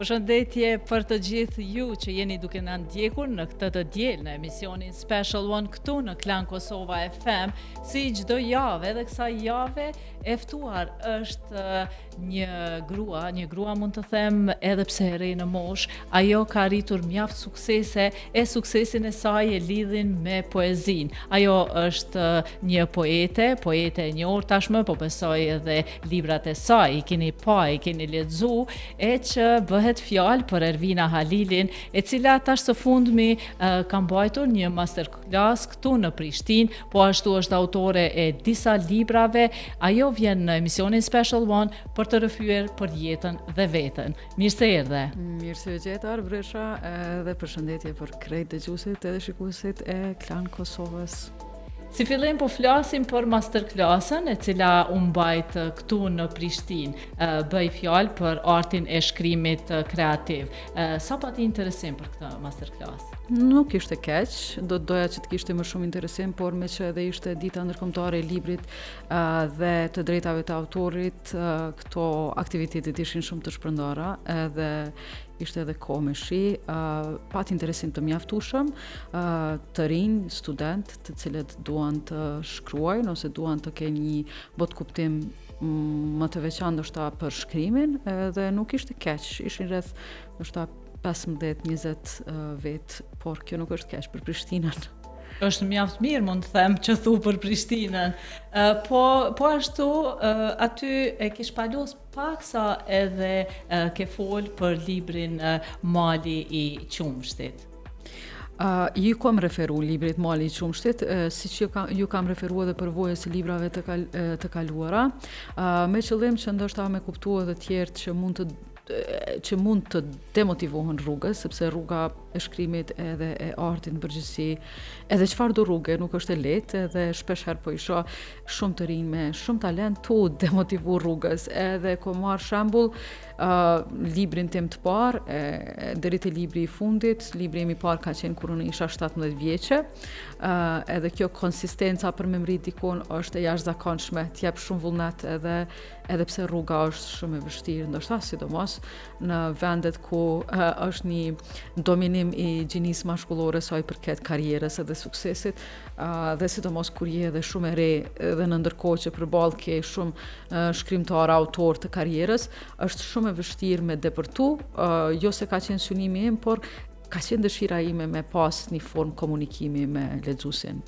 Përshëndetje për të gjithë ju që jeni duke na ndjekur në këtë të diel në emisionin Special One këtu në Klan Kosova FM. Si çdo javë, edhe kësaj jave e ftuar është një grua mund të them edhe pse e re në moshë, ajo ka arritur mjaft suksese e suksesin e saj e lidhin me poezinë. Ajo është një poete e njohur tashmë, po besoj edhe librat e saj i keni pa, i keni lexu, e që bëhet fjalë për Ervina Halilin, e cila tash së fundmi ka mbajtur një masterclass këtu në Prishtinë, po ashtu është autore e disa librave. Ajo vjen në emisionin Special One për të rrëfyer për jetën dhe veten. Mirë se erdhe. Mirë se gjetar, Vresha, dhe përshëndetje për krejt dëgjuesit edhe shikuesit e Klan Kosovës. Si fillim po flasim për masterclassën e cila u mbajt këtu në Prishtinë. Bëj fjalë për artin e shkrimit kreativ. Sa pati interesim për këtë masterclass? Nuk ishte keq, do të doja që të kishte më shumë interesim, por me që edhe ishte dita ndërkombëtare e librit dhe të drejtave të autorit, këto aktivitetet ishin shumë të shpërndara, edhe ishte edhe kohë me shi, pat interesim të mjaftueshëm, të rinj, student, të cilët duan të shkruajnë ose duan të kenë një botkuptim më të veçantë ndoshta për shkrimin, dhe nuk ishte keq, ishin rreth ndoshta 15-20 vet, por kjo nuk është keq për Prishtinën. Është mjaft mirë, mund të them, që thu për Prishtinën. Po ashtu, aty e ke shpalos paksa edhe ke fol për librin Mali i Qumshtit. Ju kam referu librit Mali i Qumshtit, siç ju kam referu edhe përvojës e librave të kaluara, me qëllim që ndoshta me kuptu edhe tjerë që mund të demotivohen rrugës, sepse rruga e shkrimit edhe e artit në përgjithësi, edhe çfarë do rrugë nuk është e lehtë, edhe shpesh herë po i shoh shumë të rinj me shumë talent tu demotivu rrugës, edhe ko marr shembull librin tim të parë, deri te libri i fundit, libri im i parë ka qenë kur unë isha 17 vjeçe, edhe kjo konsistenca për me mrit dikun është e jashtëzakonshme, t'jep shumë vullnet edhe pse rruga është shumë e vështirë, ndoshta sidomos në vendet ku është një dominim i gjinisë mashkullore sa i përket karrierës edhe suksesit, dhe sidomos kur je edhe shumë e re dhe në ndërkohë që përballë ke shumë shkrimtar, autor të karrierës, është shumë e vështirë me depërtu, jo se ka qenë synimi im, por ka qenë dëshira ime me pas një formë komunikimi me lexuesin.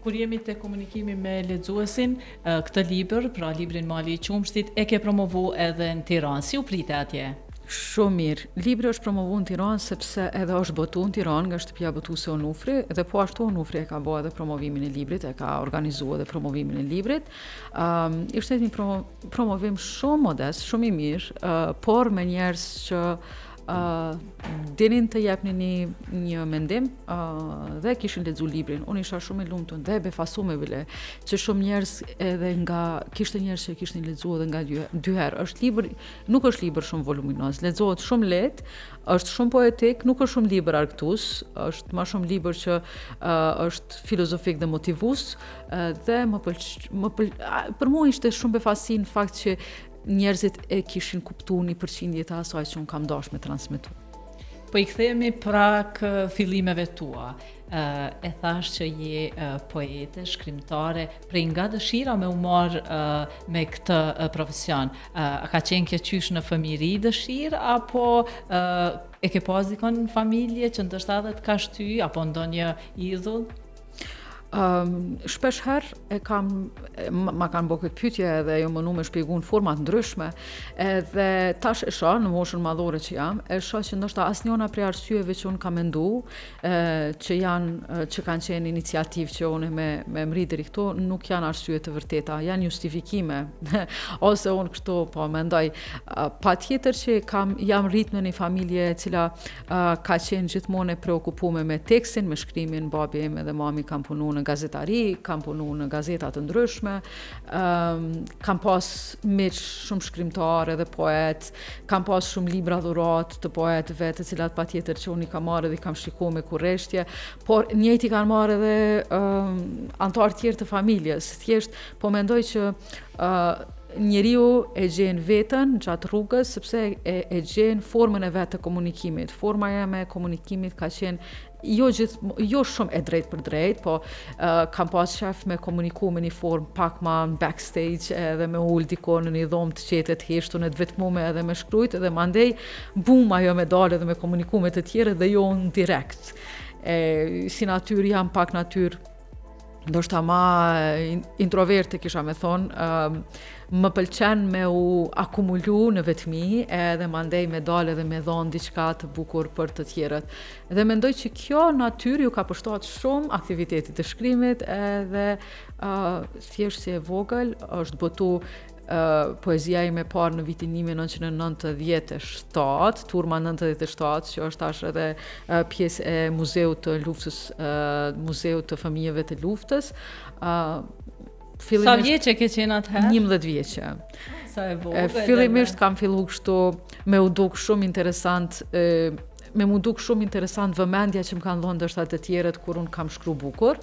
Kur jemi te komunikimi me lexuesin, këtë libër, pra librin Mali i Qumshtit, e ke promovu edhe në Tiranë. Si u prite atje? Shumë mirë. Libri është promovu në Tiranë sepse edhe është botu në Tiranë nga shtëpia botuese Onufri, dhe po ashtu Onufri e ka bërë edhe promovimin e librit, e ka organizuar edhe promovimin e librit. Ishte një promovim shumë modest, shumë i mirë, por me njerëz që dinin të jepnin një mendim dhe kishin lexuar librin. Unë isha shumë e lumtur dhe e befasuar bile që shumë njerëz edhe kishte njerëz që kishin lexuar edhe nga dy herë. Nuk është libër shumë voluminoz, lexohet shumë lehtë, është shumë poetik, nuk është shumë libër argëtues, është më shumë libër që është filozofik dhe motivues, dhe për mua ishte shumë befasi në fakt që njerëzit e kishin kuptuar një përqindje të asaj që unë kam dashur me transmetu. Po i kthehemi prak fillimeve tua. E thash që je poete, shkrimtare, prej nga dëshira me u marr me këtë profesion. Ka qenë kjo qysh në fëmijëri dëshirë, apo e ke pas dikon në familje që ndoshta edhe të ka shty, apo ndonjë idhull? Shpesh herë ma kanë bërë këtë pyetje edhe jo mënu me shpjegu në format ndryshme, edhe tash e shoh në moshën madhore që jam, e shoh që ndoshta asnjëna prej arsyeve që unë kam mendu, që kanë qenë iniciativë që unë me mri deri këtu, nuk janë arsye të vërteta, janë justifikime, ose unë kështu po mendoj. Patjetër që jam rritur në një familje e cila ka qenë gjithmonë e preokupuar me tekstin, me shkrimin, babi im edhe mami kanë punuar në gazetari, kam punu në gazeta të ndryshme, kam pas miq shumë shkrimtar edhe poet, kam pas shumë libra dhurat të poetëve, të cilat patjetër që unë i kam marrë dhe i kam shikuar me kurreshtje, por njëjtë i kanë marrë edhe antar tjerë të familjes. Thjesht po mendoj që njeriu e gjen veten gjatë rrugës sepse e gjen formën e vet të komunikimit. Forma jeme e komunikimit ka qenë jo shumë e drejt për drejt, po kam pas shef me komuniku me një formë pak ma në backstage edhe me ullë diko në një dhomë të qetet heshtun e të vetmume edhe me shkrujt edhe mandej bum ajo me dalë edhe me komuniku me të tjere dhe jo në direkt. Si natyrë jam pak natyrë ndoshta ma introverte kisha me thonë, më pëlqen me u akumulu në vetmi edhe mandej me dalë edhe me dhonë diçka të bukur për të tjerët. Dhe mendoj që kjo natyrë ju ka përshtat shumë aktivitetit të shkrimit edhe thjesht si e vogël është botu poezia ime parë në vitin 1997, turma 97, që është tash edhe pjesë e muzeut të luftës, muzeut të fëmijëve të luftës. Sa vjeqe ke qenë atëherë? 11 vjeqe. Sa e vogël. Fillimisht kam fillu kështu me u duk shumë interesant, vëmendja që më kanë dhënë ndoshta të tjerët kur unë kam shkru bukur,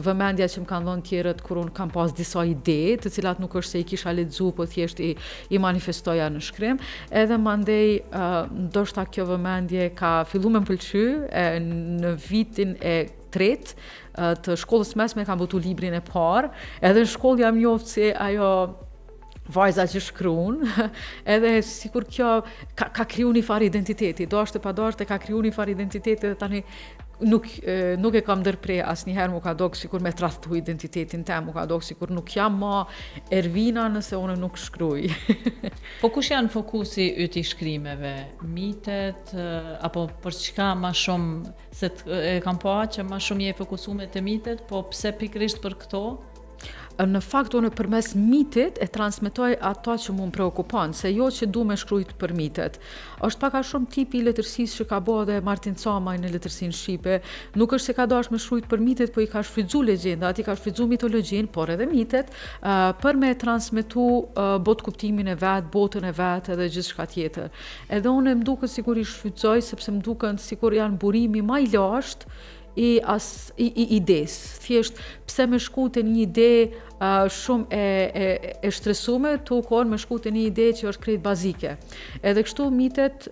vëmendja që më kanë dhënë tjerët kur unë kam pas disa ide, të cilat nuk është se i kisha lexu, po thjesht i manifestoja në shkrim, edhe mandej ndoshta kjo vëmendje ka fillu me më pëlqy në vitin e tret të shkollës mesme kam botu librin e parë, edhe në shkollë jam njoft si ajo vajza që shkruan, edhe sikur kjo ka kriju një farë identiteti, dashte pa dashte ka kriju një farë identiteti dhe tani nuk e kam ndërprej asnjëherë mu ka dok sikur me tradhtu identitetin tem, mu ka dok sikur nuk jam ma Ervina nëse unë nuk shkruaj. Po kush janë fokusi yt i shkrimeve? Mitet apo për çka më shumë se e kam pa që më shumë je fokusuar te mitet, po pse pikërisht për këto? Në fakt unë përmes mitit e transmetoj ato që mu më preokupon, se jo që du me shkrujt për mitet. Është paka shumë tipi i letërsisë që ka bo dhe Martin Camaj në letërsinë shqipe, nuk është se ka dash me shkrujt për mitet, po i ka shfrytzu legjendat, i ka shfrytzu mitologjin, por edhe mitet, për me transmetu bot kuptimin e vet, botën e vet edhe gjithçka tjetër. Edhe unë më duket sikur i shfrytëzoj, sepse më duken sikur janë burimi ma i lashtë i ides. Thjesht pse me shku të një ide shumë e shtresume, tu kohën me shku të një ide që është krejt bazike. Edhe kështu mitet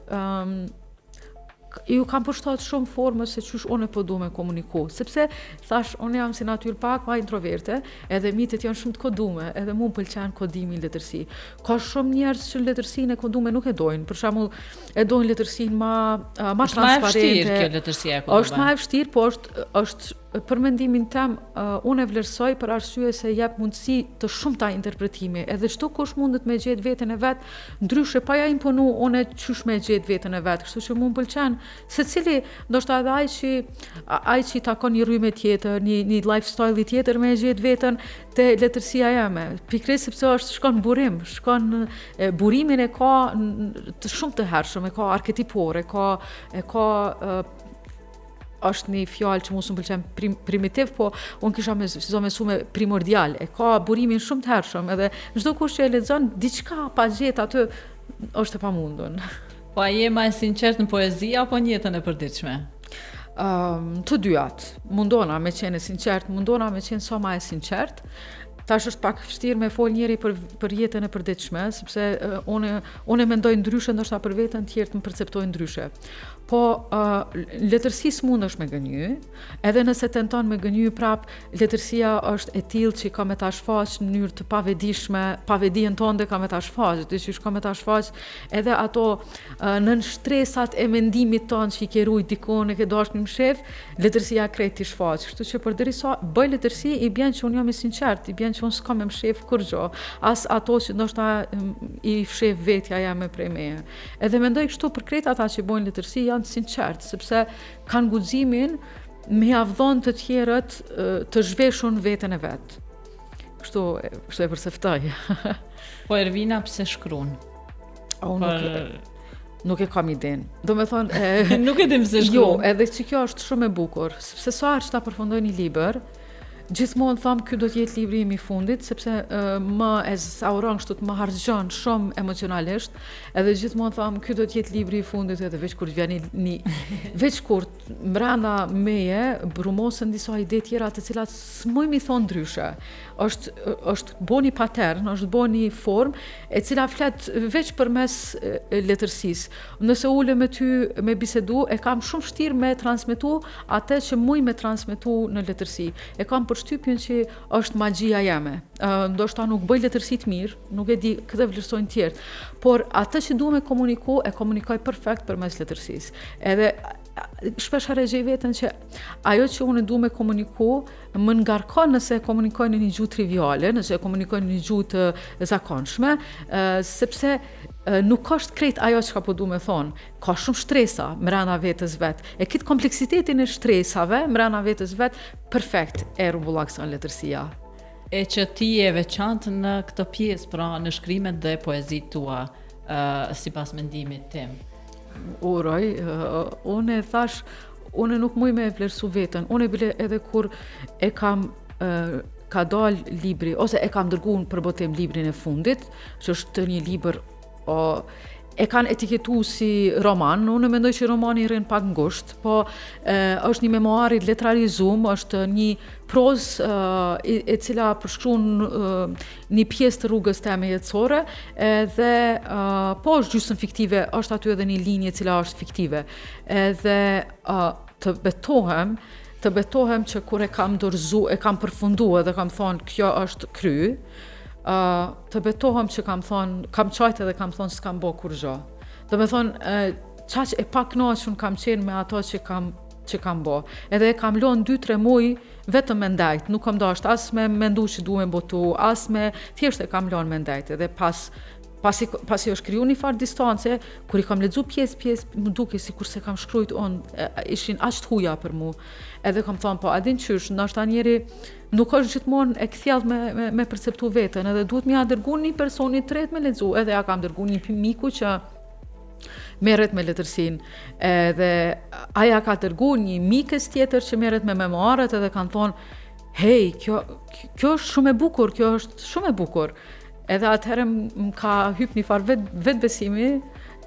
ju kam përshtat shumë formës se qysh unë po du me komuniku. Sepse, thash, unë jam si natyrë pak ma introverte, edhe mitet janë shumë të kodume, edhe mu më pëlqen kodimi në letërsi. Ka shumë njerëz që letërsinë e kodume nuk e dojnë, për shembull e dojnë letërsinë ma transparente. Është ma e vështirë kjo letërsia e kodume. Është ma e vështirë, po është për mendimin tem, unë e vlerësoj për arsye se jep mundësi të shumta interpretimi, edhe çdo kush mundet me gjetë veten e vet, ndryshe pa ja imponu unë çysh me gjetë veten e vet, kështu që mua m'pëlqen secili, ndoshta edhe ai që i takon një rrymë tjetër, një lifestyle tjetër me gjetë veten te letërsia jeme, pikërisht sepse shkon burim, burimin e ka të shumë të hershëm, e ka arketipor, e ka është një fjalë që mos më pëlqen primitiv, po unë kisha me primordial, e ka burimin shumë të hershëm, edhe çdo kush që e lexon diçka pa gjetë aty është e pamundun. Po a je më e sinqert në poezi apo në jetën e përditshme? Të dyat. Mundona me qenë e sinqert, mundona me qenë sa ma e sinqert. Tash është pak vështirë me fol njëri për jetën e përditshme, sepse unë mendoj ndryshe, ndoshta për veten tjerë më perceptojnë ndryshe. Po letërsisë mund është me gënjy, edhe nëse tenton me gënjy prap, letërsia është e tillë që ka me ta shfaq në mënyrë të pavedishme, pavedijen tonë ka me ta shfaq, dyqysh ka me ta shfaq edhe ato nën shtresat e mendimit tonë që i ke rujt dikon e ke dashur më shef, letërsia krejt t'i shfaq. Kështu që përderisa bëj letërsi, i bjen që unë jam i sinqert, i bjen që unë s'kam me më shef kurrë, as ato që ndoshta i fshef vetja jam prej meje. Edhe mendoj kështu për krejt ata që bojnë letërsi janë sinqert, sepse kanë guximin me avdhon të tjerët të zhveshun veten e vet. Kështu e përseftoj. Po Ervina pse shkruan? Nuk e kam iden. Do me thonë... Nuk e dim se shkruan. Jo, edhe që kjo është shumë e bukur, sepse sa që ta përfundoj një libër, Gjithmonë tham ky do të jetë libri im I fundit sepse më e sauron kështu të më harxhon shumë emocionalisht, edhe gjithmonë tham ky do të jetë libri I fundit edhe veç kur vjen veç kur brenda meje brumosen disa ide tjera të cilat s'muj mi thon ndryshe. Është boni patern, është boni formë e cila flet veç përmes letërsisë. Nëse ulem me ty me bisedu, e kam shumë vështirë me transmetu atë që muj me transmetu në letërsi. E kam përshtypjen që është magjia jeme. Ndoshta nuk bëj letërsi të mirë, nuk e di këtë vlerësojnë tjerë, por atë që duhem e komunikoj perfekt përmes letërsisë. Edhe shpesh e gjej veten që ajo që unë du me komuniku më ngarkon nëse e komunikoj në një gjuhë triviale, nëse e komunikoj në një gjuhë të zakonshme, sepse nuk është krejt ajo që ka po du me thonë. Ka shumë shtresa mrena vetës vetë. E këtë kompleksitetin e shtresave mrena vetës vetë, perfekt e rumbullakson letërsia. E që ti e veçantë në këtë pjesë, pra në shkrimet dhe poezit tua, sipas mendimit tim. Uroj, unë thash, unë nuk muj me e vlerësu vetën, unë bile edhe kur e kam ka dal libri, ose e kam dërguar për botim librin e fundit, që është një libër e kanë etiketu si roman, unë mendoj që romani rrin pak ngusht, po është një memoar I letrarizuar, është një prozë e cila përshkruan një pjesë të rrugës teme jetësore, dhe po është gjysmë fiktive, është aty edhe një linje e cila është fiktive. Edhe të betohem që kur e kam dorëzu, e kam përfunduar dhe kam thonë kjo është kry, të betohem që kam qajtë edhe kam thonë s'kam bo kur gjo. Do me thonë, qaq e pak kënaqur kam qenë me ato që kam bo. Edhe e kam lënë 2-3 muj vetëm me ndajt, nuk kam dasht as me mendu që duhem botu, as me thjesht e kam lënë me ndajt. Edhe pasi është kriju një farë distance, kur I kam lexu pjesë, më duke si kur se kam shkrujt ishin aq të huja për mu. Edhe kam thonë, po, adin qysh, ndoshta njeri nuk është gjithmonë e kthjellë me perceptu veten, edhe duhet m'ia dërgu një personi tret me lexu, edhe ja kam dërgu një miku që merret me letërsinë, edhe aja ka dërgu një mikës tjetër që merret me memoarët, edhe kanë thonë, hey, kjo është shumë e bukur, kjo është shumë e bukur. Edhe atëherë më ka hyp një farë vetbesimi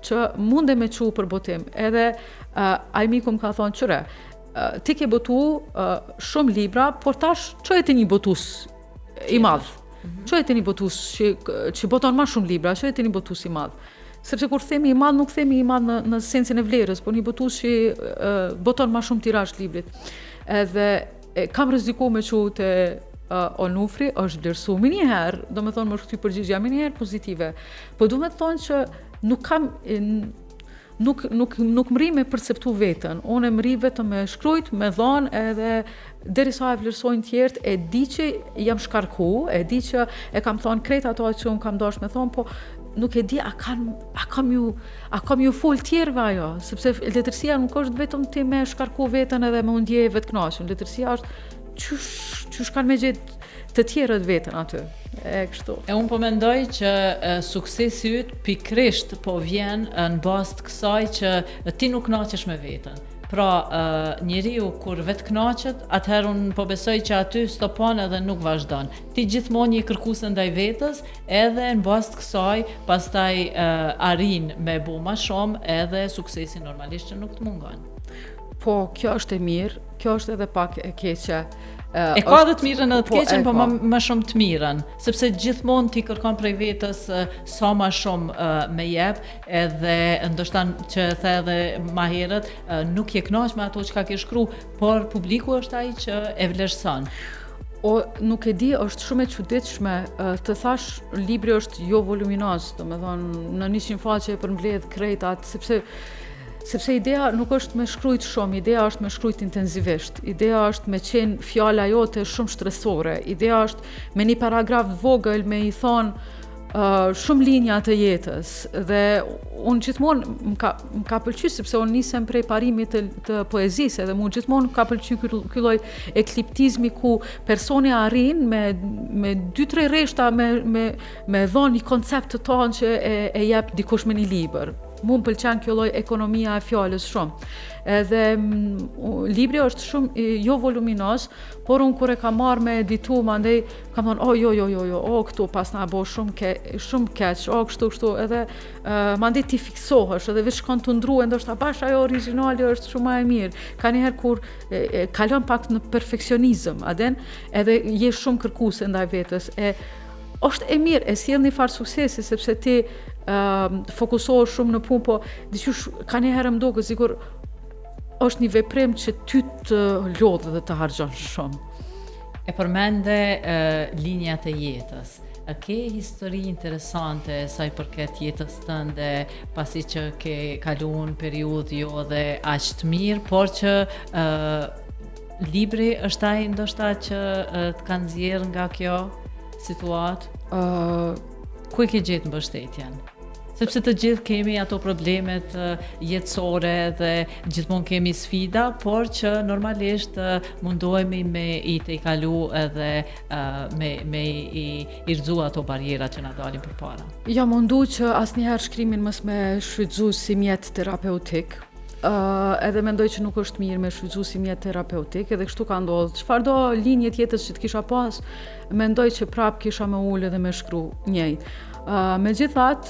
që mundem me çu për botim. Edhe ai miku më ka thonë, qëre, ti ke botu shumë libra, por tash çojete një botus I madh. Çojete një botus që boton më shumë libra, çojete një botus I madh. Sepse kur themi I madh, nuk themi I madh në sensin e vlerës, por një botus që boton më shumë tirazh librit. Edhe kam rrezikuar me çu te Onufri, është vlerësu minjëherë, do me thonë më është këty përgjigja minjëherë pozitive, po do me thonë që nuk mri me perceptu vetën, unë mri vetëm me shkrujt, me dhonë, edhe derisa e vlerësojnë tjertë, e di që jam shkarku, e di që e kam thonë krejt ato që unë kam dash me thonë, po nuk e di a kam ju fol tjerëve ajo, sepse letërsia nuk është vetëm ti me shkarku vetën edhe me undje vetë kënaqur, letërsia është qysh kanë me gjetë të tjerët vetën aty, e kështu. E unë po mendoj që suksesi yt pikrisht po vjen në bazë të kësaj që ti nuk kënaqesh me veten. Pra, njeriu kur vetë kënaqet, atëherë unë po besoj që aty stopon edhe nuk vazhdon. Ti gjithmonë një kërkuese ndaj vetës, edhe në bazë të kësaj, pastaj arrin me bu më shumë, edhe suksesi normalisht që nuk të mungon. Po, kjo është e mirë, kjo është edhe pak e keqe. E ka dhe të mirën edhe të keqen, po më shumë të mirën, sepse gjithmonë ti kërkon prej vetës sa më shumë me jep, edhe ndoshta që the edhe më herët, nuk je kënaq me ato që ka ke shkru, por publiku është ai që e vlerëson. Nuk e di, është shumë e çuditshme, të thash libri është jo voluminoz, domethënë në 100 faqe e përmbledh krejt atë, sepse ideja nuk është me shkrujt shumë, ideja është me shkrujt intenzivisht, ideja është me qenë fjala jote shumë stresore, ideja është me një paragraf vogël me I thonë shumë linja të jetës, dhe unë gjithmonë më ka pëlqy, sepse unë nisem prej parimit të poezisë, edhe mu gjithmonë ka pëlqy ky lloj ekliptizmi ku personi arrin me 2-3 rreshta me dhënë një koncept të tonë që e jep dikush me një libër. mu më pëlqen kjo lloj ekonomia e fjalës shumë. Edhe libri është shumë jo voluminoz, por unë kur e kam marrë me editu, mandej kam thonë, jo, këtu pas na bo shumë keq, kështu, edhe mandej ti fiksohesh, edhe veç shkon të ndruhe, ndoshta bash ajo origjinali është shumë më e mirë. Ka njëherë kur kalon pak në perfeksionizëm, edhe je shumë kërkuese ndaj vetës. Është e mirë, e sjell një farë suksesi, sepse ti fokusohesh shumë në punë, po diqysh ka njëherë më duket sikur është një veprim që ty të lodh dhe të harxhon shumë. E përmende linjat e jetës. A ke histori interesante sa i përket jetës tënde, pasi që ke kaluar periudhë jo dhe aq të mirë, por që libri është ai ndoshta që të ka nxjerrë nga kjo situatë? Ku e ke gjetë mbështetjen? Sepse të gjithë kemi ato problemet jetësore dhe gjithmonë kemi sfida, por që normalisht mundohemi me i tejkalu edhe me i rrëzu ato barjera që na dalin përpara. Ja mundu që asnjëherë shkrimin mos me shfrytzu si mjet terapeutik. Edhe mendoj që nuk është mirë me shfrytzu si mjet terapeutik, edhe kështu ka ndodhur. Çfarëdo linje tjetër që të kisha pas, mendoj që prap kisha më ulë dhe me shkru njëjtë. Megjithatë,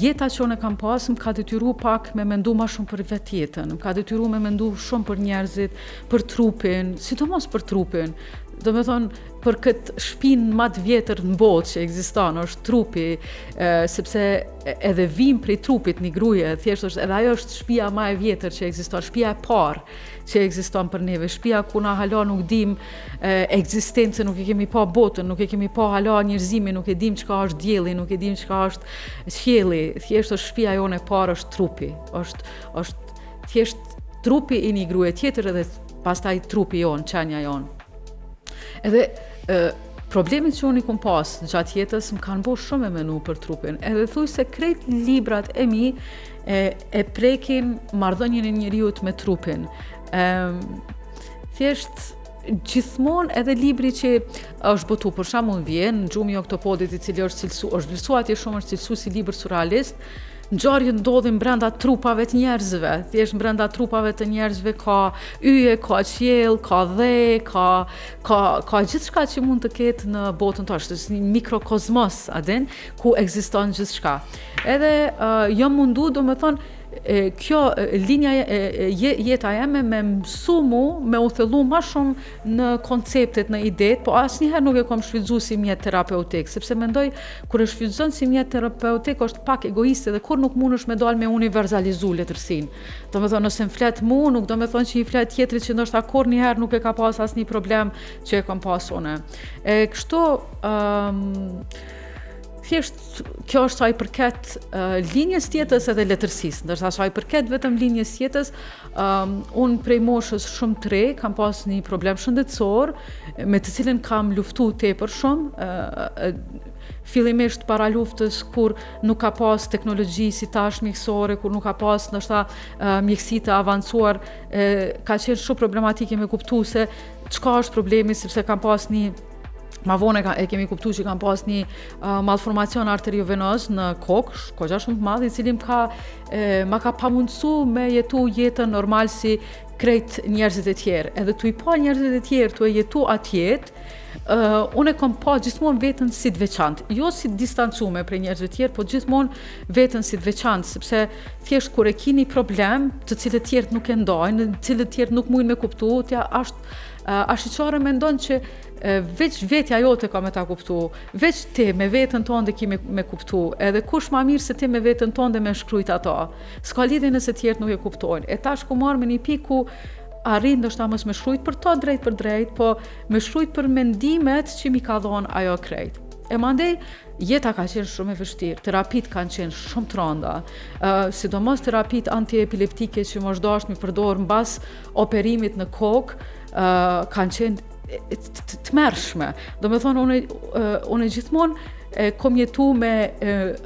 jeta që unë kam pas më ka detyru pak me mendu ma shumë për vetjetën, më ka detyru me mendu shumë për njerëzit, për trupin, sidomos për trupin. Do me thonë, për këtë shpinë ma të vjetër në botë që ekziston, është trupi, sepse edhe vim prej trupit një gruje, thjesht është, edhe ajo është shtëpia ma e vjetër që ekziston, shtëpia e parë që ekziston për neve, shtëpia ku na hala nuk dim ekzistencën, nuk e kemi pa botën, nuk e kemi pa hala njerëzimin, nuk e dim çka është dielli, nuk e dim çka është qielli, thjesht është shtëpia jone e parë është trupi, është thjesht trupi i një gruje tjetër edhe pastaj trupi jon, qenja jon. Edhe problemet që unë i kom pas gjatë jetës më kanë bo shumë e menu për trupin. Edhe thuj se krejt librat e mi e prekin marrëdhënien e njeriut me trupin. Thjesht gjithmonë edhe libri që është botu, për shembull vjen Gjumi i Oktopodit, i cili është vlerësuar atje shumë, është cilësuar si libër surrealist. Ngjarjet ndodhin brenda trupave të njerëzve, thjesht brenda trupave të njerëzve ka yje, ka qiell, ka dhe, ka gjithçka që mund të ketë në botën tonë, është një mikrokozmos, ku ekziston gjithçka. Edhe jam mundu, domethënë, kjo linja jeta jeme me mësu mu, me u thellu ma shumë në konceptet, në idet, po asnjëherë nuk e kom shfrytzu si mjet terapeutik, sepse mendoj kur e shfrytëzon si mjet terapeutik është pak egoiste dhe kur nuk mundesh me dal me universalizu letërsinë. Do me thonë, nëse më flet mu, nuk do me thonë që i flet tjetrit që ndoshta kur njëherë nuk e ka pas asnjë problem që e kam pas une. Kështu, thjesht kjo është sa i përket linjes tjetës edhe letërsisë, ndërsa sa i përket vetëm linjes tjetës, unë prej moshës shumë të re, kam pas një problem shëndetësor, me të cilin kam luftu tepër shumë, fillimisht para luftës kur nuk ka pas teknologji si tash mjekësore, kur nuk ka pas ndoshta mjekësi të avancuar, ka qenë shumë problematike me kuptu se çka është problemi, sepse kam pas një ma vonë e kemi kuptu që kam pas një malformacion arteriovenoz në kokë, kogja shumë të madh, i cili ma ka pamundësu me jetu jetën normal si krejt njerëzit e tjerë. Edhe tu i pa njerëzit e tjerë, tu e jetu atjet, unë e kom pa gjithmonë vetën si të veçantë. Jo si të distancume prej njerëzve tjerë, po gjithmonë vetën si të veçantë, sepse thjesht kur e ki një problem, të cilët tjerët nuk e ndajnë, të cilët tjerët nuk mujnë me kuptu, tja ashiqare mendon që veç vetja jote ka me ta kuptu, veç ti me vetën tonë dhe ki me kuptu, edhe kush ma mirë se ti me vetën tonë dhe me shkrujt ato. S'ka lidhje nëse tjerët nuk e kuptojnë. E tash ku marrë me një pikë ku arrin ndoshta mos me shkrujt për to drejt për drejt, po me shkrujt për mendimet që mi ka dhonë ajo krejt. E mandej, jeta ka qenë shumë e vështirë, terapit kanë qenë shumë të rënda, sidomos terapit antiepileptike që më dashur mi përdor mbas operimit në kokë, kanë qenë të mërshme. Do me thonë, unë gjithmonë kom jetu me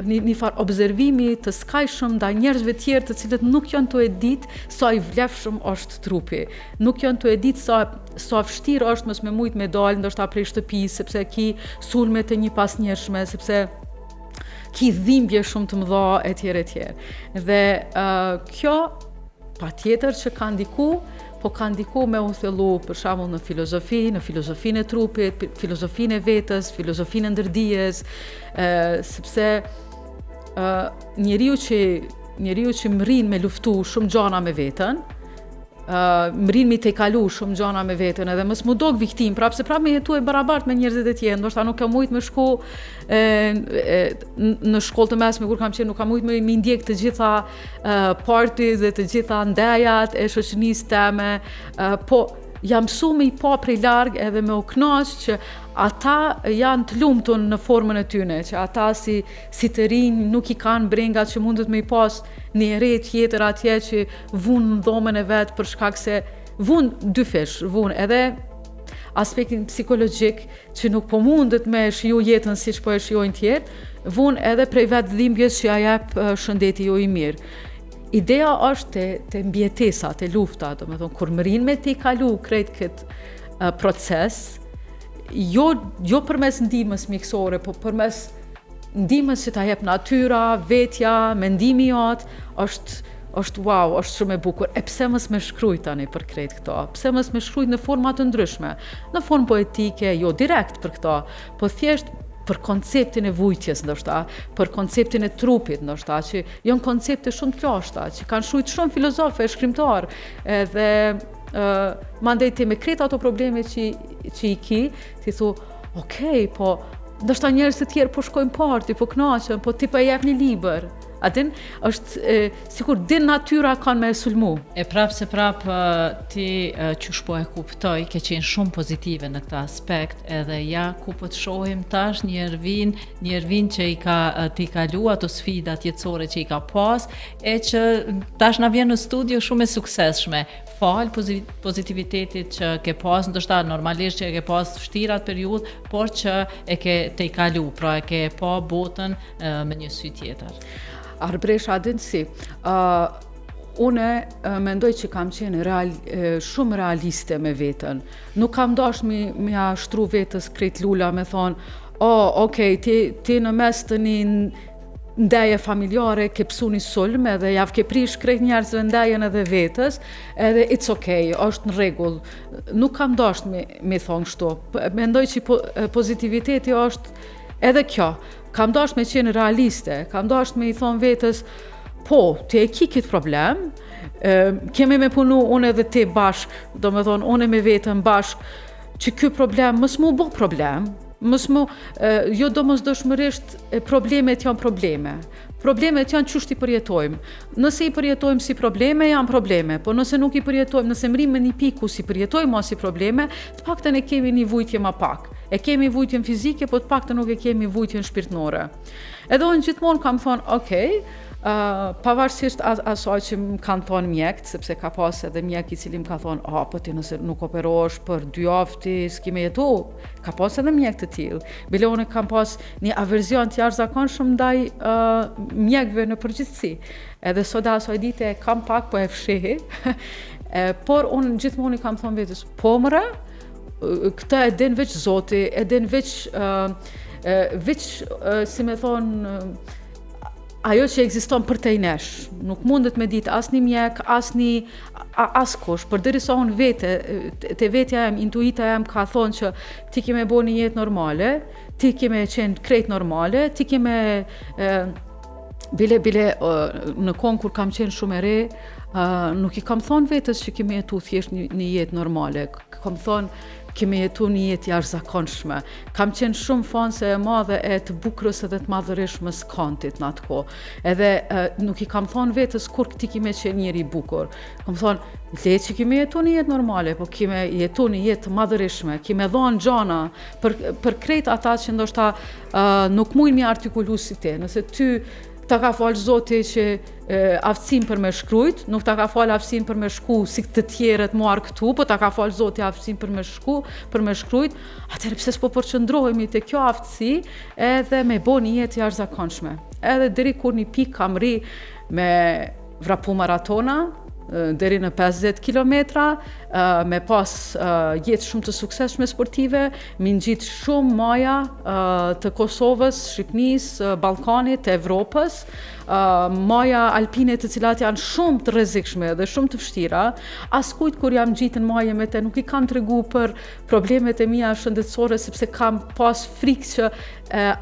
një farë observimi të skajshëm ndaj njerëzve tjerë të cilët nuk janë të e ditë sa i vlefshëm është trupi. Nuk janë të e ditë sa vështirë është mos me mujt me dalë ndoshta prej shtëpisë, sepse ki sulme të një pasnjëshme, sepse ki dhimbje shumë të mëdha etj. Dhe kjo patjetër që ka ndiku, po ka ndiku me u thellu për shembull në filozofinë e trupit, filozofinë e vetës, filozofinë e ndërdijes, sepse njeriu që mrin me luftu shumë gjana me veten, mrin mi tejkalu shumë gjana me veten edhe mos mu dog viktim, prapë se prapë me jetu e barabart me njerëzit e tjerë, ndoshta nuk kam mujt me shku në shkollë të mesme kur kam qenë, nuk kam mujt me ndjek të gjitha parties dhe të gjitha ndajat e shoqënisë teme, po jam mësu me i pa prej larg edhe me u knaq që ata janë të lumtur në formën e tyne, që ata si të rinj nuk i kanë brengat që mundet me i pas një ere tjetër atje që vun në dhomën e vet për shkak se vun dy fish, vun edhe aspektin psikologjik që nuk po mundet me shiju jetën siç po e shijojnë tjerë, vun edhe prej vet dhimbjes që ja jep shëndeti jo i mirë. Ideja është te mbjetesa, te lufta, domethënë kur mrin me t'i kalu krejt këtë proces, jo përmes ndihmës mjekësore, po përmes ndihmës që ta jep natyra, vetja, mendimi jot, është wow, është shumë e bukur. E pse mos më shkruaj tani për krejt këto? Pse mos më shkruaj në forma të ndryshme, në formë poetike, jo direkt për këto, po thjesht për konceptin e vujtjes ndoshta, për konceptin e trupit ndoshta, që janë koncepte shumë të lashta, që kanë shujt shumë filozofë, shkrimtar, edhe mandej ti me krejt ato probleme që i ki, ti thu, okej, po ndoshta njerëz të tjerë po shkojnë parti, po kënaqen, po ti po jep një libër. A din, është sikur din natyra kanë me sulmu. E prapë se prapë ti qysh po e kuptoj, ke qenë shumë pozitive në këtë aspekt, edhe ja ku po të shohim tash një Ervin që ti kalu ato sfidat jetësore që i ka pas, e që tash na vjen në studio shumë e suksesshme. Fal pozitivitetit që ke pas, ndoshta normalisht që e ke pas vështirat periudhë, por që e ke te kalu, pra e ke pa botën me një sy tjetër. Arbresha adin si, une mendoj që kam qenë shumë realiste me veten. Nuk kam dash me ashtru vetës krejt lula me thonë, okej, ti në mes të një ndaje familjare ke psu një sulm edhe javë ke prish krejt njerëzve ndajen edhe vetës, edhe it's okej, është në rregull. Nuk kam dash me thonë kështu. Mendoj që pozitiviteti është edhe kjo. Kam dash me qenë realiste, kam dash me i thonë vetës, po, ti e ki këtë problem, kemi me punu unë edhe ti bashk, do me thonë unë me vetën bashk, që ky problem mos mu bo problem, jo do mos dëshmërisht problemet janë probleme. Problemet janë çështë i përjetojmë. Nëse i përjetojmë si probleme, janë probleme, po nëse nuk i përjetojmë, nëse mrim me një pikë ku si përjetojmë si probleme, të paktën e kemi një vujtje më pak. E kemi vujtjen fizike, po të paktën nuk e kemi vujtjen shpirtënore. Edhe unë gjithmonë kam thonë, okej, pavarësisht asaj që më kanë thonë mjekët, sepse ka pas edhe mjek i cili më ka thonë, po ti nëse nuk operohesh për 2 javë ti s'ki me jetu, ka pas edhe mjek të tillë. Bile unë kam pas një averzion të jashtëzakonshëm ndaj mjekëve në përgjithësi. Edhe sot asaj dite kam pak po e fshihi, por unë gjithmonë i kam thonë vetës, po mëre, këta e din veç Zoti, e din veç si me thonë, ajo që ekziston për te nesh, nuk mundet me ditë as një mjek, as kush, përderisa unë vete, te vetja jem, intuita jem ka thonë që ti kime bo një jetë normale, ti kime qenë krejt normale, ti kime bile në kohën kur kam qenë shumë e re, nuk i kam thonë vetës që kime jetu thjesht një jetë normale, kam thonë kemi jetu një jetë jashtëzakonshme. Kam qenë shumë fanse e madhe e të bukurës edhe të madhërishmës kantit në atë kohë. Edhe nuk i kam thonë vetës kur ti kime qenë njeri bukur. Kam thonë, le që kime jetu një jetë normale, po kime jetu një jetë madhërishme, kime dhonë gjana për krejt ata që ndoshta nuk mujnë mi artikulu si te. Nëse ty ta ka falë Zoti që aftësin për me shkrujt, nuk ta ka falë aftësin për me shku si të tjerët marë këtu, po ta ka falë Zoti aftësin për me shkrujt, atëherë pse s'po përqëndrohemi te kjo aftësi edhe me bo një jetë jashtëzakonshme. Edhe deri kur një pikë kam ri me vrapu maratona, deri në 50 kilometra, me pas jetë shumë të suksesshme sportive, mi ngjit shumë maja të Kosovës, Shqipënisë, Ballkanit, Evropës, maja alpine të cilat janë shumë të rrezikshme dhe shumë të vështira. Askujt kur jam gjitur në maje me te nuk i kam tregu për problemet e mia shëndetësore sepse kam pas frikë që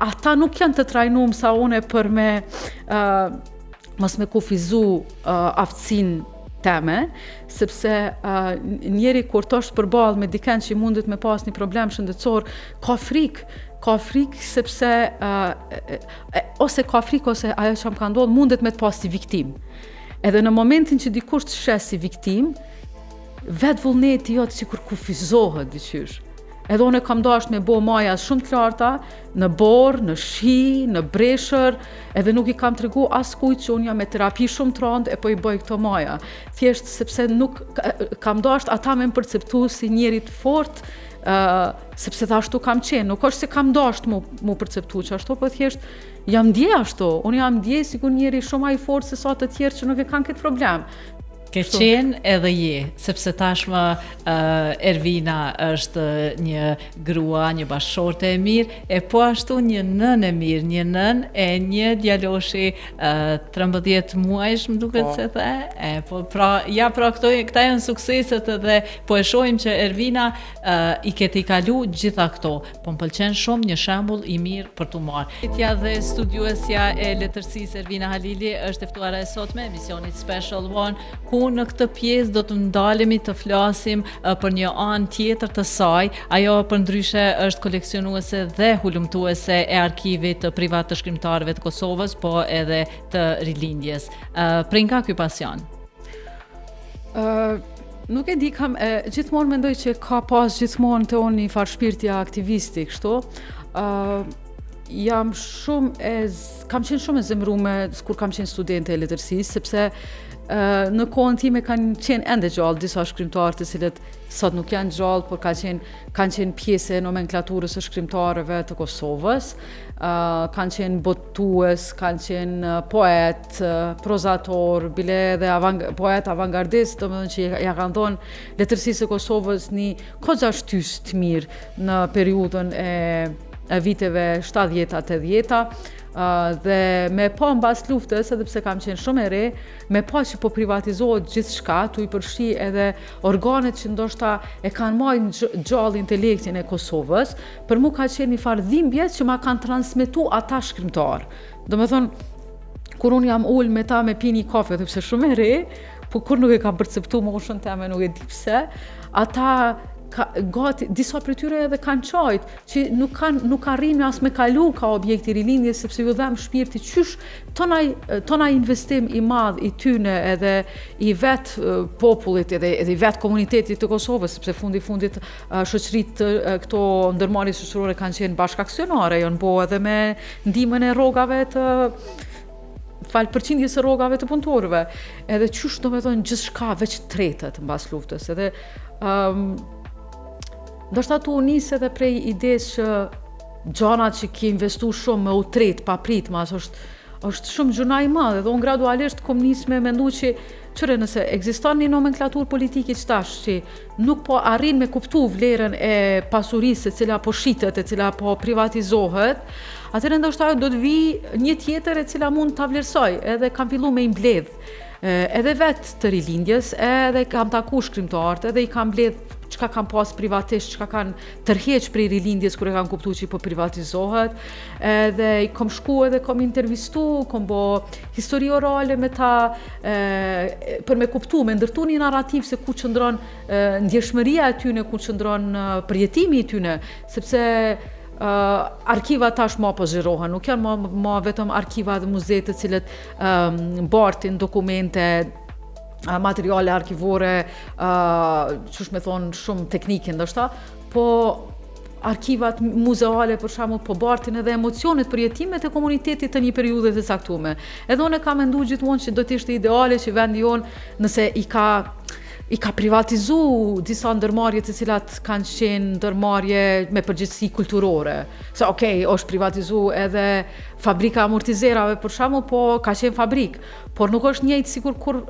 ata nuk janë të trajnuar sa une për me mos me kufizu aftësinë teme, sepse njeri kur t'osht përballë me dikën që mundet me pas një problem shëndetësor, ka frikë sepse ose ka frikë ose ajo që më ka ndodhur mundet me të pas si viktim. Edhe në momentin që dikush të shes si viktim, vetë vullneti jote sikur kufizohet diqysh. Edhe unë kam dashur me bo maja shumë të larta, në borë, në shi, në breshër, edhe nuk i kam tregu askujt që unë jam me terapi shumë të rëndë e po i bëj këto maja. Thjesht sepse nuk kam dashur ata me më perceptu si njeri të fortë, sepse ta ashtu kam qenë, nuk është se kam dashur mu perceptu që ashtu, po thjesht jam ndje ashtu, unë jam ndje sikur njeri shumë ai fortë se sa të tjerë që nuk e kanë këtë problem. Ke qenë edhe je, sepse tashmë Ervina është një grua, një bashkëshorte e mirë, e po ashtu një nën e mirë, një nën e një djaloshi 13 muajsh, më duket se the. Këta janë sukseset edhe po e shohim që Ervina i keti kalu gjitha këto, po më pëlqen shumë një shembull i mirë për t'u marrë. Tja dhe studiuesja e letërsisë Ervina Halili është e ftuara e sotme emisionit Special One, ku në këtë pjesë do të ndalemi të flasim për një anë tjetër të saj. Ajo përndryshe është koleksionuese dhe hulumtuese e arkivit privat të shkrimtarëve të Kosovës, po edhe të rilindjes. Prej nga ky pasion? Nuk e di, gjithmonë mendoj që ka pas gjithmonë të unë një farë shpirti aktivisti, kështu. Kam qenë shumë e zemrume kur kam qenë studente e letërsisë, sepse në kohën time kanë qenë ende gjallë disa shkrimtarë të cilët sot nuk janë gjallë, por kanë qenë pjesë e nomenklaturës së shkrimtarëve të Kosovës, kanë qenë botues, kanë qenë poet, prozator, bile edhe poet avangardist, domethënë që ja kanë dhënë letërsisë së Kosovës një goxha shtys të mirë në periudhën e viteve 70-80, dhe me pa mbas luftës, edhe pse kam qenë shumë e re, me pa që po privatizohet gjithçka, tu i përfshi edhe organet që ndoshta e kanë marrë gjallë intelektin e Kosovës, për mu ka qenë një farë dhimbje që ma kanë transmetu ata shkrimtarë. Domethënë, kur unë jam ullë me ta me pi një kafe, edhe pse shumë e re, po kur nuk e kam perceptu moshën teme, nuk e di pse, ata gati, disa për tyre edhe kanë qajt, që nuk arrin as me kalu ka objekti rilindjes, sepse ju dhem shpirti qysh tona investim i madh i tyne edhe i vet popullit edhe i vet komunitetit të Kosovës, sepse fundit shoqërit këto ndërmarrje shoqërore kanë qenë bashkaksionare, janë bo edhe me ndihmën e rrogave përqindjes së rrogave të punëtorëve. Edhe qysh domethënë gjithçka veç tretet mbas luftës. Edhe ndoshta tu nis edhe prej idesë që gjanat që ki investu shumë me u tret pa prit, është shumë gjuna i madhe, dhe unë gradualisht kom nis me mendu që qëre nëse ekziston një nomenklaturë politike qëtash që nuk po arrin me kuptu vlerën e pasurisë e cila po shitet, e cila po privatizohet, atëherë ndoshta do të vi një tjetër e cila mund ta vlerësoj, edhe kam fillu me i mbledh edhe vetë të rilindjes, edhe kam taku shkrimtarët, edhe i kam mbledh çka kam pas privatisht, çka kanë tërheq prej rilindjes kur e kanë kuptuar që po privatizohet, edhe i kom shku edhe kom intervistu, kom bo histori orale me ta, për me kuptu, me ndërtu një narrativ se ku qëndron ndjeshmëria e tyne, ku qëndron përjetimi i tyne, sepse arkiva tash ma po zhirohen, nuk janë ma vetëm arkiva dhe muzeet të cilët bartin dokumente, materiale arkivore, qysh me thonë shumë teknike ndoshta, po arkivat muzeale për shembull po bartin edhe emocionet, përjetimet e komunitetit të një periudhe të caktuar. Edhe unë kam menduar gjithmonë që do të ishte ideale që vendi jon nëse i ka i ka privatizu disa ndërmarrje të cilat kanë qenë ndërmarrje me përgjegjësi kulturore. Se është privatizu edhe fabrika amortizerave për shembull, po ka qenë fabrik, por nuk është njëjtë sikur kur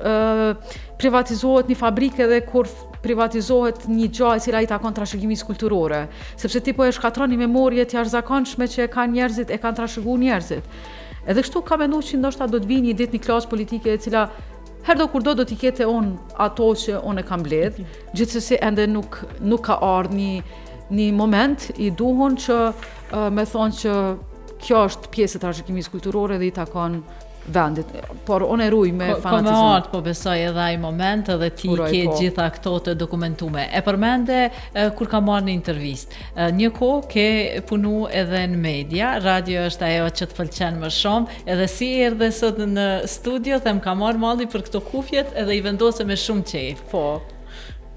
privatizohet një fabrikë edhe kur privatizohet një gjë e cila i takon trashëgimisë kulturore, sepse ti po e shkatron një memorie të jashtëzakonshme që kanë njerëzit, e kanë trashëguar njerëzit. Edhe kështu ka menduar që ndoshta do të vinë një ditë një klasë politike e cila herdo kur do t'i kete unë ato që unë e kam mbledh, gjithsesi ende nuk ka ardhur një moment i duhur që me thonë që kjo është pjesë e trashëgimisë kulturore dhe i takon vendit, por unë e ruj me fanatizëm. Ka me ardhur, po besoj edhe ai moment edhe ti ke gjitha këto të dokumentume. E përmende kur ka marrë një intervistë. Një kohë ke punu edhe në media, radio është ajo që të pëlqen më shumë, edhe si erdhe sot në studio, them ka marrë malli për këto kufjet edhe i vendose me shumë qejf.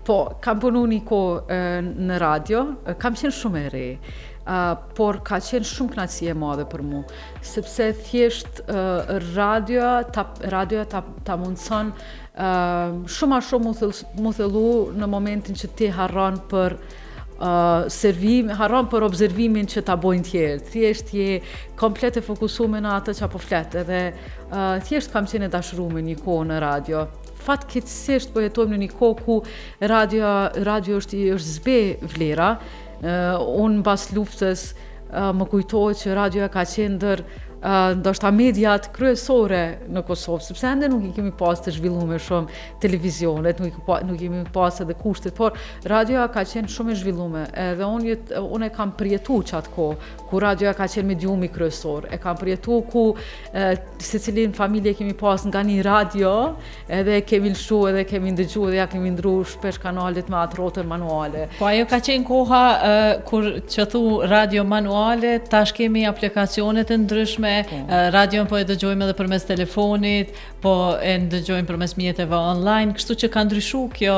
Po, kam punu një kohë në radio, kam qenë shumë e re. Por ka qenë shumë kënaqësi e madhe për mu, sepse thjesht radioja ta mundson shumë a shumë mu thellu në momentin që ti harron për harron për observimin që ta bojnë tjerë. Thjesht je komplet e fokusuar në atë që apo flet, edhe thjesht kam qenë e dashuruar një kohë në radio. Fatkeqësisht po jetojmë në një kohë ku radio është zbe vlera. Unë mbas luftës më kujtohet që radioja ka qenë ndër ndoshta mediat kryesore në Kosovë, sepse ende nuk i kemi pas të zhvilluar shumë televizionet, nuk kemi pas edhe kushtet, por radioja ka qenë shumë e zhvilluar. Edhe unë e kam përjetuar çat kohë ku radioja ka qenë mediumi kryesor. E kam përjetuar ku secilin familje kemi pas nga një radio, edhe kemi lshu edhe kemi ndëgjuar dhe ja kemi ndruar shpesh kanalet me atë rrotën manuale. Po ajo ka qenë koha kur që thu radio manuale, tash kemi aplikacione të ndryshme. Radion po e dëgjojmë edhe përmes telefonit, po e dëgjojmë përmes mjeteve online, kështu që ka ndryshuar kjo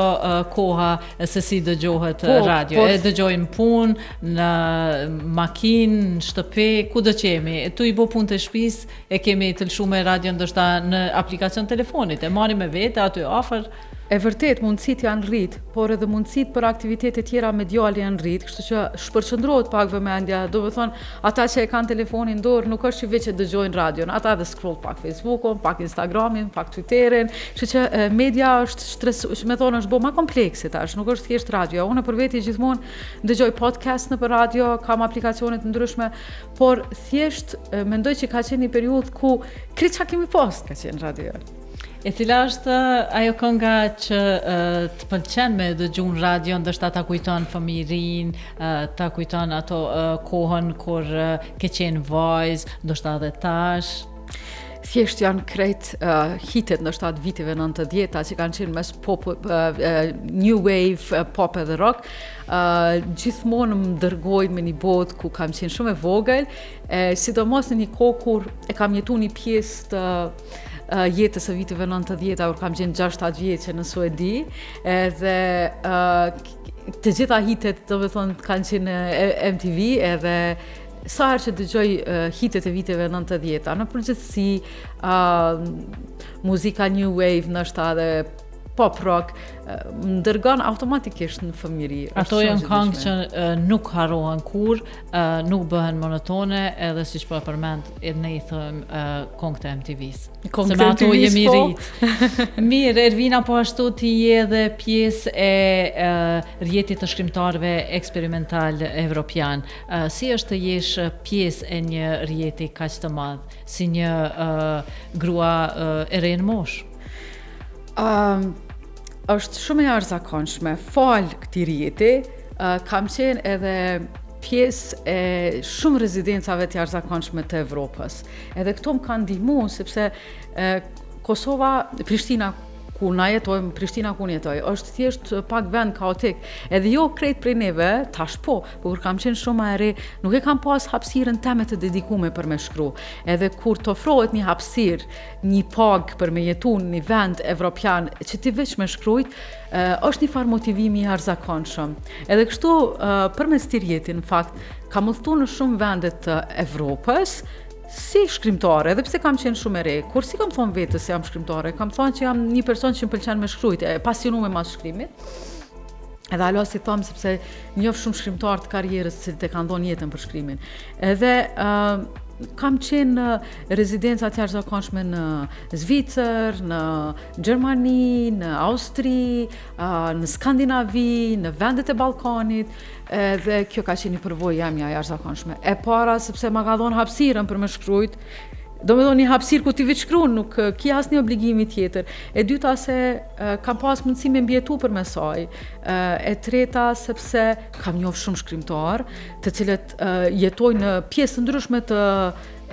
koha se si dëgjohet radio. E dëgjojmë punë, në makinë, në shtëpi, ku do që jemi. Tu i bo punë të shtëpisë, e kemi të lshu me radio ndoshta në aplikacion telefonit, e marrim me vete aty afër. E vërtet, mundësit janë rrit, por edhe mundësit për aktivitetet tjera mediale janë rrit, kështu që shpërqendrohet pak vëmendja, do të thonë, ata që e kanë telefonin dorë, nuk është që veç e dëgjojnë radion, ata edhe scroll pak Facebookun, pak Instagramin, pak Twitterin, kështu që media është me thonë është bo ma komplekse tash, nuk është thjesht radio. Unë për veti gjithmonë dëgjoj podcast në për radio, kam aplikacione të ndryshme, por thjesht mendoj që ka qenë një periudhë ku krejt çka kemi pas ka qenë radio. E cila është ajo kënga që të pëlqen me dëgju në radio, ndoshta ta kujton fëmijërinë, ta kujton ato kohën kur ke qenë vajzë, ndoshta edhe tash? Thjesht janë krejt hitet në 7 viteve 90-ta që kanë qenë mes pop, new wave, pop edhe rock. Gjithmonë më dërgojnë me një botë ku kam qenë shumë e vogël, sidomos në një kohë kur e kam jetuar një pjesë të jetës e viteve 90-ta, kur kam qenë 6-7 vjeçe në Suedi, edhe të gjitha hitet, do të thonë, kanë qenë MTV, edhe sa herë që dëgjoj hitet e viteve 90-ta, në përgjithësi muzika new wave, ndoshta edhe pop rock, më dërgon automatikisht në fëmijëri. Ato janë këngë që nuk harrohen kur, nuk bëhen monotone, edhe siç po e përmend, ne i thojmë këngët e MTV-s. Se me ato jemi rrit. Mirë, Ervina, po ashtu ti je edhe pjesë e rrjetit të shkrimtarëve eksperimental evropian. Si është të jesh pjesë e një rrjeti kaq të madh, si një grua e re në moshë? Është shumë e jashtëzakonshme. Falë këtij rrjeti, kam qenë edhe pjesë e shumë rezidencave të jashtëzakonshme të Evropës. Edhe këto më kanë ndihmuar sepse Kosova, Prishtina ku na jetojmë, Prishtina ku jetoj, është thjesht pak vend kaotik. Edhe jo krejt prej neve, tash po, por kam qenë shumë e re, nuk e kam pas hapësirën time të dedikuar për me shkru. Edhe kur të ofrohet një hapësirë, një pagë për me jetu në një vend evropian që ti veç me shkrujt, është një farë motivimi i jashtëzakonshëm. Edhe kështu përmes këtij rrjeti, në fakt, kam udhëtuar në shumë vende të Evropës, si shkrimtare, edhe pse kam qenë shumë e re, kur si kam thonë vetës se jam shkrimtare, kam thonë që jam një person që më pëlqen me shkrujt, e pasionume mas shkrimit. Edhe alo si thomë sepse njoh shumë shkrimtar të karrierës që të kanë dhënë jetën për shkrimin. Edhe kam qenë në rezidenca të jashtëzakonshme në Zvicër, në Gjermani, në Austri, në Skandinavi, në vendet e Ballkanit, dhe kjo ka qenë një përvojë jam e jashtëzakonshme. E para sepse ma ka dhënë hapësirën për me shkrujt, do me thonë një hapësirë ku ti veç shkruan, nuk ki asnjë obligimi tjetër. E dyta se kam pas mundësi me mbjetu për me saj. E treta sepse kam njoh shumë shkrimtar, të cilët jetojnë në pjesë të ndryshme të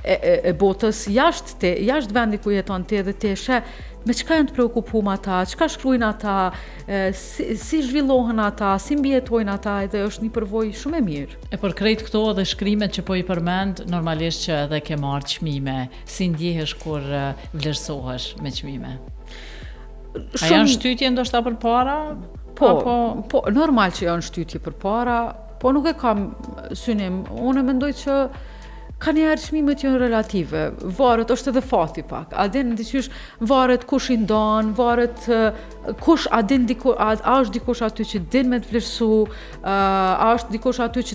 e botës jashtë vendi ku jeton ti, dhe ti sheh me çka janë të preokupuar ata, çka shkruajnë ata, si zhvillohen ata, si mbjetojnë ata, edhe është një përvojë shumë e mirë. E për krejt këto dhe shkrimet që po i përmend, normalisht që edhe ke marrë çmime. Si ndjehesh kur vlerësohesh me çmime? A janë shtytje ndoshta përpara? Po, normal që janë shtytje përpara, po nuk e kam synim. Unë mendoj që ka njerë çmimet janë relative, varet është edhe fati pak, a din diqysh varet kush i ndan, varet kush a është dikush aty që din me të vlerësu, a është dikush aty që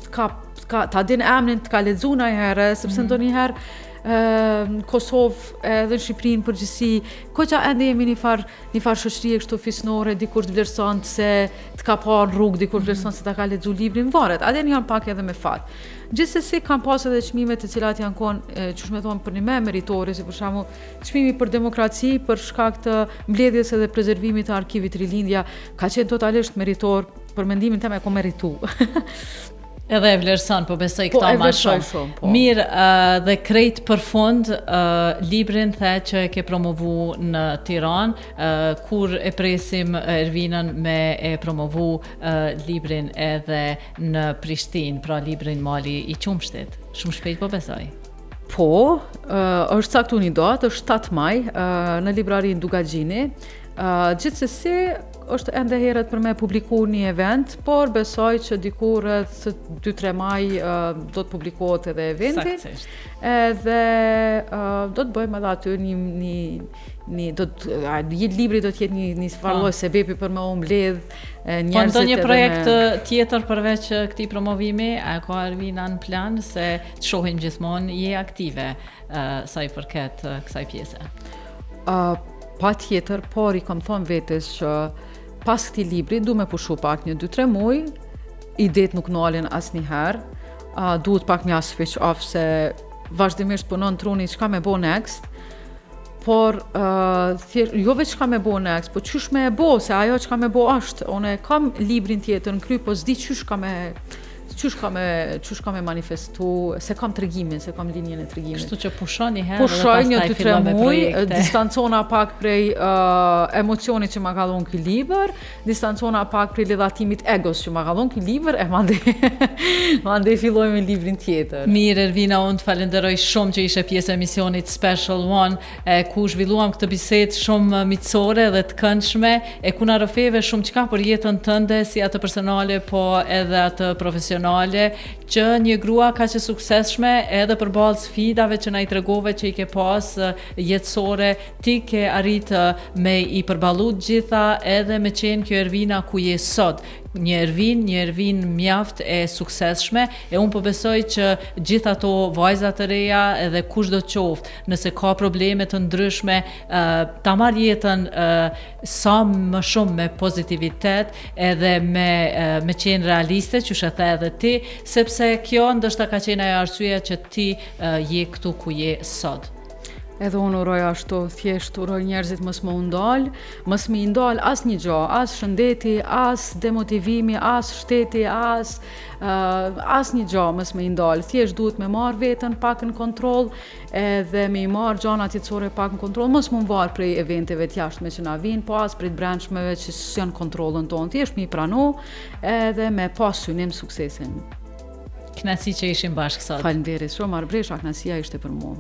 ta din emrin të ka lexuar ndonjëherë, sepse ndonjëherë Kosovë edhe në Shqipërinë përgjithësi, koqa ende jemi një farë shoqërie kështu fisnore, dikur të vlerëson se të ka parë rrugë, dikur të vlerëson se ta ka lexuar librin, varet, atë janë pak edhe me fat. Gjithsesi kam pas edhe çmime të cilat janë qenë, çush me thonë, për një më meritore, si për shembull çmimi për demokraci, për shkak të mbledhjes edhe prezervimit të arkivit Rilindja, ka qenë totalisht meritor, për mendimin tim e ko meritu. Edhe e vlerëson, po besoj këta ma shumë. Po. Mirë, dhe krejt për fund, librin the që e ke promovu në Tiranë, kur e presim Ervinën me e promovu librin edhe në Prishtinë, pra librin Mali i Qumshtit. Shumë shpejt po besoj. Po, është caktuar një datë, është 7 maj, në librarinë Dugagjini. Gjithsesi, është ende herët për me publiku një event, por besoj që dikur rreth 2-3 maj do të publikohet edhe eventi. Saktësisht. Edhe do të bëjmë edhe aty libri do të jetë një farë lloj sebepi për me u mbledh njerëzit. Po ndonjë projekt tjetër përveç këtij promovimi, a ka Ervina në plan se të shohim gjithmonë je aktive sa i përket kësaj pjese? Pa tjetër, por i kam thonë vetes që pas këtij libri du me pushu pak një 2-3 muj, idet nuk nalin asnjëherë, duhet pak mja switch off se vazhdimisht punon truni çka me bo next, por jo veç çka me bo next, po qysh me e bo, se ajo çka me bo është, unë kam librin tjetër në kry, po s'di qysh ka me manifestu, se kam tregimin, se kam linjën e tregimit. Kështu që pushon një herë Pushoj dhe pastaj fillon me projekte. Distancona pak prej emocionit që ma ka dhënë ky libër, distancona pak prej lidhatimit egos që ma ka dhënë ky libër, e mandej filloj me librin tjetër. Mirë, Ervina, unë të falenderoj shumë që ishe pjesë e emisionit Special One, ku zhvilluam këtë bisedë shumë miqësore dhe të këndshme, e ku na rrëfeve shumë çka për jetën tënde, si atë personale, po edhe atë profesionale, që një grua ka që suksesshme edhe përballë sfidave që na i tregove që i ke pas jetësore, ti ke arritë me i përballu të gjitha edhe me qenë kjo Ervina ku je sot. Një Ervin mjaft e suksesshme, e unë po besoj që gjithë ato vajza të reja edhe kushdo qoftë, nëse ka probleme të ndryshme, ta marr jetën sa më shumë me pozitivitet edhe me qenë realiste, që shëthe edhe ti, sepse kjo ndoshta ka qenë ajo arsyeja që ti je këtu ku je sot. Edhe unë uroj ashtu, thjesht uroj njerëzit mos më ndal, mos më ndal as një gjë, as shëndeti, as demotivimi, as shteti, as një gjë mos më ndal. Thjesht duhet me marr veten pak në kontroll, edhe me i marr gjanat jetësore pak në kontroll, mos më var prej eventeve të jashtme që na vijnë, po as prej brendshmeve që s'janë kontrollën tonë. Thjesht me i pranu edhe me pas synim suksesin. Kënaqësi që ishim bashkë sot. Faleminderit shumë, Arbresha, kënaqësia ishte për mua.